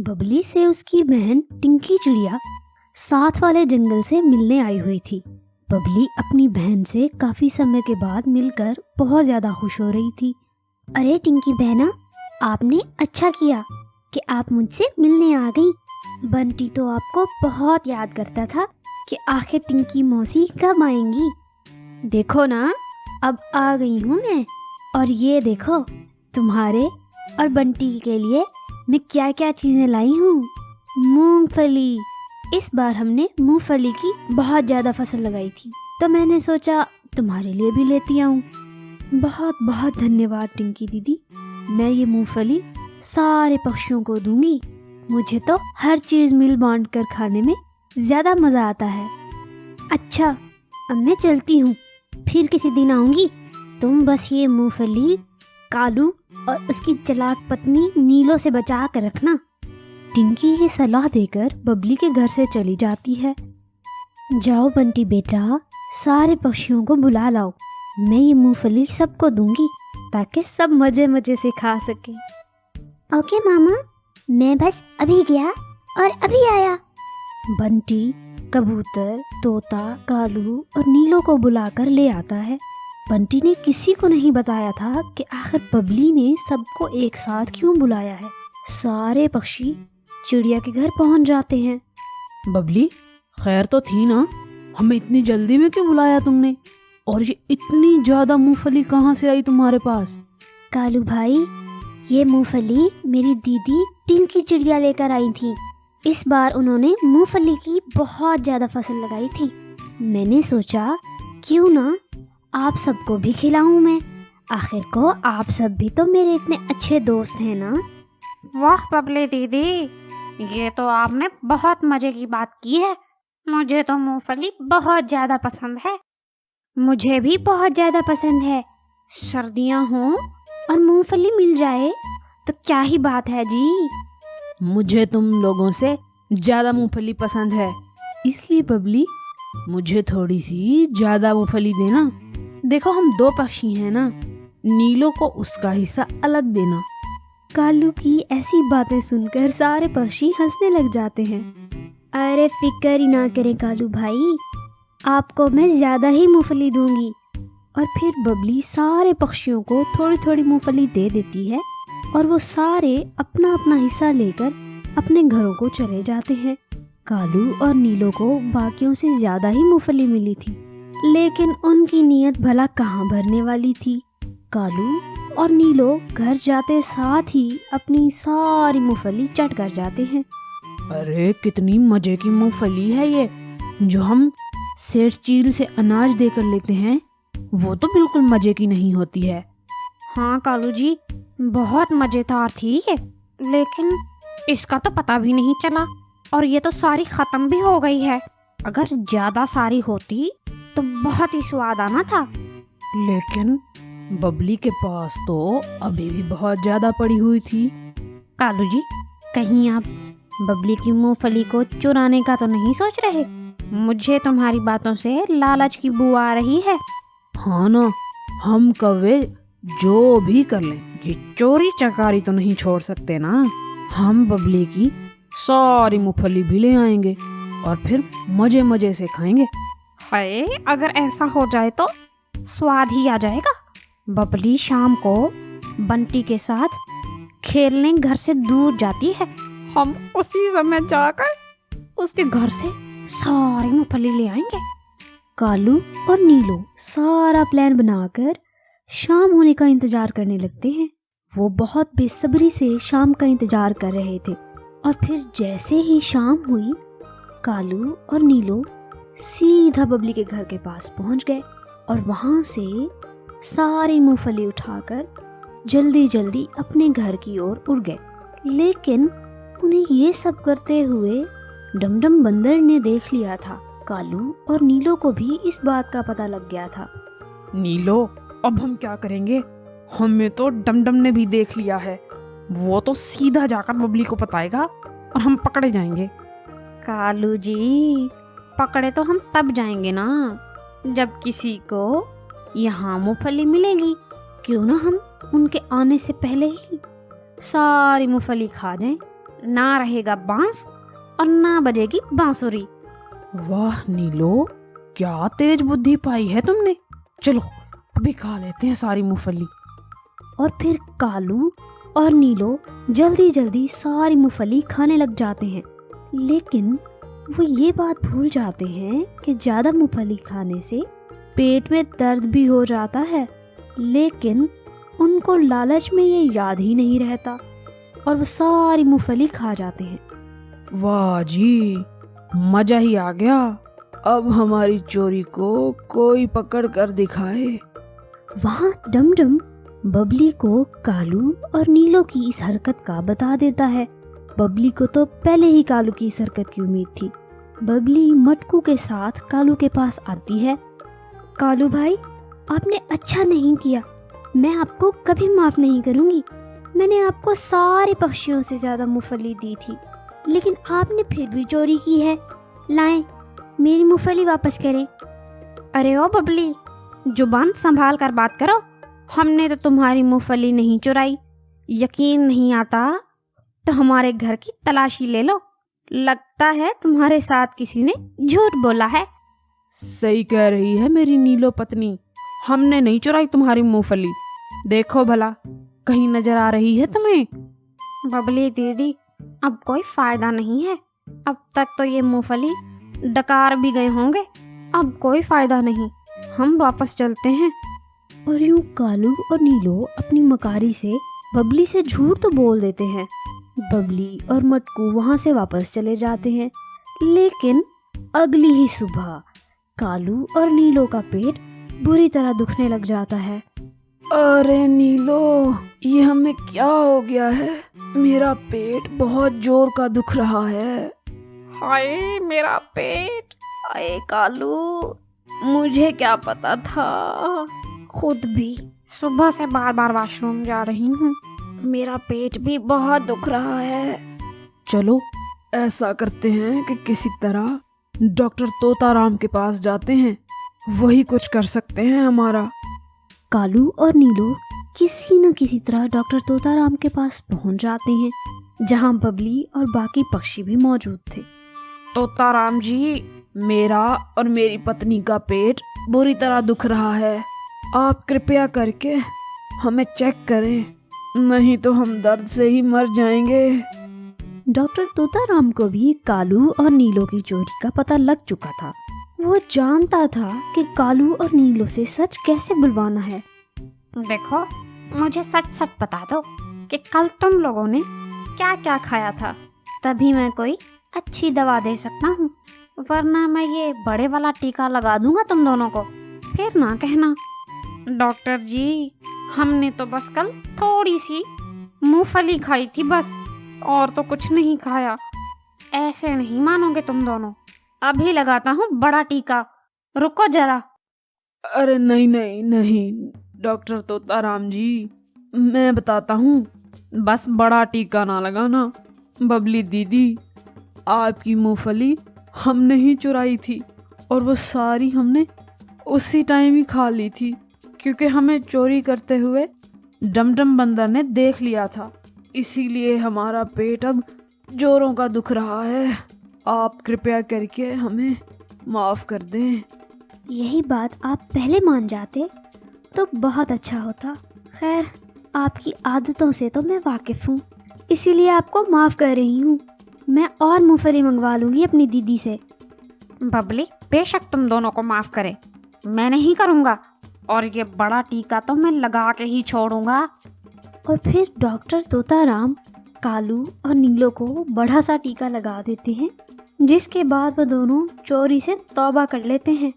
बबली से उसकी बहन टिंकी चिड़िया साथ वाले जंगल से मिलने आई हुई थी। बबली अपनी बहन से काफी समय के बाद मिलकर बहुत ज्यादा खुश हो रही थी। अरे टिंकी बहना, आपने अच्छा किया कि आप मुझसे मिलने आ गई। बंटी तो आपको बहुत याद करता था कि आखिर टिंकी मौसी कब आएंगी। देखो ना, अब आ गई हूँ मैं। और ये देखो, तुम्हारे और बंटी के लिए मैं क्या क्या चीजें लाई हूँ। मूंगफली। इस बार हमने मूंगफली की बहुत ज्यादा फसल लगाई थी, तो मैंने सोचा तुम्हारे लिए भी लेती आऊँ। बहुत बहुत धन्यवाद टिंकी दीदी। मैं ये मूंगफली सारे पक्षियों को दूंगी। मुझे तो हर चीज मिल बांट कर खाने में ज्यादा मजा आता है। अच्छा, अब मैं चलती हूँ, फिर किसी दिन आऊंगी। तुम बस ये मूंगफली कालू और उसकी चालाक पत्नी नीलो से बचा कर रखना। टिंकी ये सलाह देकर बबली के घर से चली जाती है। जाओ बंटी बेटा, सारे पक्षियों को बुला लाओ। मैं ये मूंगफली सबको दूंगी ताकि सब मजे मजे से खा सके। ओके मामा, मैं बस अभी गया और अभी आया। बंटी कबूतर, तोता, कालू और नीलो को बुलाकर ले आता है। बंटी ने किसी को नहीं बताया था कि आखिर बबली ने सबको एक साथ क्यों बुलाया है। सारे पक्षी चिड़िया के घर पहुंच जाते हैं। बबली, खैर तो थी ना? हमें इतनी जल्दी में क्यों बुलाया तुमने? और ये इतनी ज्यादा मूंगफली कहाँ से आई तुम्हारे पास? कालू भाई, ये मूंगफली मेरी दीदी टिंकी चिड़िया लेकर आई थी। इस बार उन्होंने मूंगफली की बहुत ज्यादा फसल लगाई थी। मैंने सोचा क्यों ना आप सबको भी खिलाऊं मैं। आखिर को आप सब भी तो मेरे इतने अच्छे दोस्त हैं ना। वाह बबली दीदी, ये तो आपने बहुत मजे की बात की है। मुझे तो मूंगफली बहुत ज्यादा पसंद है। मुझे भी बहुत ज्यादा पसंद है। सर्दियां हों और मूंगफली मिल जाए तो क्या ही बात है जी। मुझे तुम लोगों से ज्यादा मूंगफली पसंद है, इसलिए बबली मुझे थोड़ी सी ज्यादा मूंगफली देना। देखो, हम 2 पक्षी हैं ना, नीलो को उसका हिस्सा अलग देना। कालू की ऐसी बातें सुनकर सारे पक्षी हंसने लग जाते हैं। अरे फिक्र ही ना करें कालू भाई, आपको मैं ज्यादा ही मूंगफली दूंगी। और फिर बबली सारे पक्षियों को थोड़ी थोड़ी मूंगफली दे देती है और वो सारे अपना अपना हिस्सा लेकर अपने घरों को चले जाते हैं। कालू और नीलो को बाकियों से ज्यादा ही मूंगफली मिली थी, लेकिन उनकी नीयत भला कहाँ भरने वाली थी। कालू और नीलो घर जाते साथ ही अपनी सारी मूंगफली चट कर जाते हैं। अरे कितनी मजे की मूंगफली है ये, जो हम सेठ चील से अनाज देकर लेते हैं वो तो बिल्कुल मजे की नहीं होती है। हाँ कालू जी, बहुत मजेदार थी ये, लेकिन इसका तो पता भी नहीं चला और ये तो सारी खत्म भी हो गई है। अगर ज्यादा सारी होती तो बहुत ही स्वाद आना था। लेकिन बबली के पास तो अभी भी बहुत ज्यादा पड़ी हुई थी। कालू जी, कहीं आप बबली की मूंगफली को चुराने का तो नहीं सोच रहे? मुझे तुम्हारी बातों से लालच की बू आ रही है। हाँ ना, हम कौवे जो भी कर लें, ये चोरी चकारी तो नहीं छोड़ सकते ना। हम बबली की सारी मूंगफली भी ले आएंगे और फिर मजे मजे से खाएंगे। हाय, अगर ऐसा हो जाए तो स्वाद ही आ जाएगा। बबली शाम को बंटी के साथ खेलने घर से दूर जाती है। हम उसी समय जाकर उसके घर से सारी मूंगफली ले आएंगे। कालू और नीलो सारा प्लान बनाकर शाम होने का इंतजार करने लगते हैं। वो बहुत बेसब्री से शाम का इंतजार कर रहे थे और फिर जैसे ही शाम हुई, कालू और नीलो सीधा बबली के घर के पास पहुंच गए और वहां से सारी मूंगफली उठाकर जल्दी जल्दी अपने घर की ओर उड़ गए। लेकिन उन्हें ये सब करते हुए डमडम बंदर ने देख लिया था। कालू और नीलो को भी इस बात का पता लग गया था। नीलो, अब हम क्या करेंगे? हमें तो डमडम ने भी देख लिया है। वो तो सीधा जाकर बबली को बताएगा और हम पकड़े जाएंगे। कालू जी, पकड़े तो हम तब जाएंगे ना जब किसी को यहाँ मूंगफली मिलेगी। क्यों ना हम उनके आने से पहले ही सारी मूंगफली खा जाएं। ना रहेगा बांस और ना बजेगी बांसुरी। वाह नीलो, क्या तेज बुद्धि पाई है तुमने। चलो अभी खा लेते हैं सारी मूंगफली। और फिर कालू और नीलो जल्दी जल्दी सारी मूंगफली खाने लग जाते हैं। लेकिन वो ये बात भूल जाते हैं कि ज़्यादा मूंगफली खाने से पेट में दर्द भी हो जाता है। लेकिन उनको लालच में ये याद ही नहीं रहता और वो सारी मूंगफली खा जाते हैं। वाह जी, मजा ही आ गया। अब हमारी चोरी को कोई पकड़ कर दिखाए। वहाँ डमडम बबली को कालू और नीलो की इस हरकत का बता देता है। बबली को तो पहले ही कालू की इस हरकत की उम्मीद थी। बबली मटकू के साथ कालू के पास आती है। कालू भाई, आपने अच्छा नहीं किया, मैं आपको कभी माफ नहीं करूंगी। मैंने आपको सारे पक्षियों से ज्यादा मूंगफली दी थी, लेकिन आपने फिर भी चोरी की है। लाएं, मेरी मूंगफली वापस करें। अरे ओ बबली, जुबान संभाल कर बात करो। हमने तो तुम्हारी मूंगफली नहीं चुराई। यकीन नहीं आता तो हमारे घर की तलाशी ले लो। लगता है तुम्हारे साथ किसी ने झूठ बोला है। सही कह रही है मेरी नीलो पत्नी, हमने नहीं चुराई तुम्हारी मूंगफली। देखो भला, कहीं नजर आ रही है तुम्हें? बबली दीदी, अब कोई फायदा नहीं है। अब तक तो ये मूंगफली डकार भी गए होंगे। अब कोई फायदा नहीं, हम वापस चलते हैं। और यूं कालू और नीलो अपनी मकारी से बबली से झूठ तो बोल देते हैं। बबली और मटकू वहां से वापस चले जाते हैं। लेकिन अगली ही सुबह कालू और नीलो का पेट बुरी तरह दुखने लग जाता है। अरे नीलो, ये हमें क्या हो गया है? मेरा पेट बहुत जोर का दुख रहा है। हाय मेरा पेट। अरे कालू, मुझे क्या पता था। खुद भी सुबह से बार बार वॉशरूम जा रही हूँ। मेरा पेट भी बहुत दुख रहा है। चलो ऐसा करते हैं कि किसी तरह डॉक्टर तोताराम के पास जाते हैं, वही कुछ कर सकते हैं हमारा। कालू और नीलो किसी न किसी तरह डॉक्टर तोताराम के पास पहुंच जाते हैं, जहां बबली और बाकी पक्षी भी मौजूद थे। तोताराम जी, मेरा और मेरी पत्नी का पेट बुरी तरह दुख रहा है। आप कृपया करके हमें चेक करें, नहीं तो हम दर्द से ही मर जाएंगे। डॉक्टर तोताराम को भी कालू और नीलो की चोरी का पता लग चुका था। वो जानता था कि कालू और नीलो से सच कैसे बुलवाना है। देखो, मुझे सच सच बता दो कि कल तुम लोगों ने क्या क्या खाया था, तभी मैं कोई अच्छी दवा दे सकता हूँ। वरना मैं ये बड़े वाला टीका लगा दूंगा तुम दोनों को, फिर ना कहना। डॉक्टर जी, हमने तो बस कल थोड़ी सी मूंगफली खाई थी बस, और तो कुछ नहीं खाया। ऐसे नहीं मानोगे तुम दोनों। अभी लगाता हूँ बड़ा टीका, रुको जरा। अरे नहीं नहीं नहीं डॉक्टर तोताराम जी, मैं बताता हूँ, बस बड़ा टीका ना लगाना। बबली दीदी, आपकी मूंगफली हमने ही चुराई थी और वो सारी हमने उसी टाइम ही खा ली थी, क्योंकि हमें चोरी करते हुए डमडम बंदर ने देख लिया था। इसीलिए हमारा पेट अब जोरों का दुख रहा है। आप कृपया करके हमें माफ़ कर दें। यही बात आप पहले मान जाते तो बहुत अच्छा होता। खैर, आपकी आदतों से तो मैं वाकिफ़ हूँ, इसीलिए आपको माफ़ कर रही हूँ। मैं और मूंगफली मंगवा लूँगी अपनी दीदी से। बबली, बेशक तुम दोनों को माफ करे, मैं नहीं करूँगा। और ये बड़ा टीका तो मैं लगा के ही छोड़ूंगा। और फिर डॉक्टर तोताराम कालू और नीलो को बड़ा सा टीका लगा देते हैं, जिसके बाद वो दोनों चोरी से तौबा कर लेते हैं।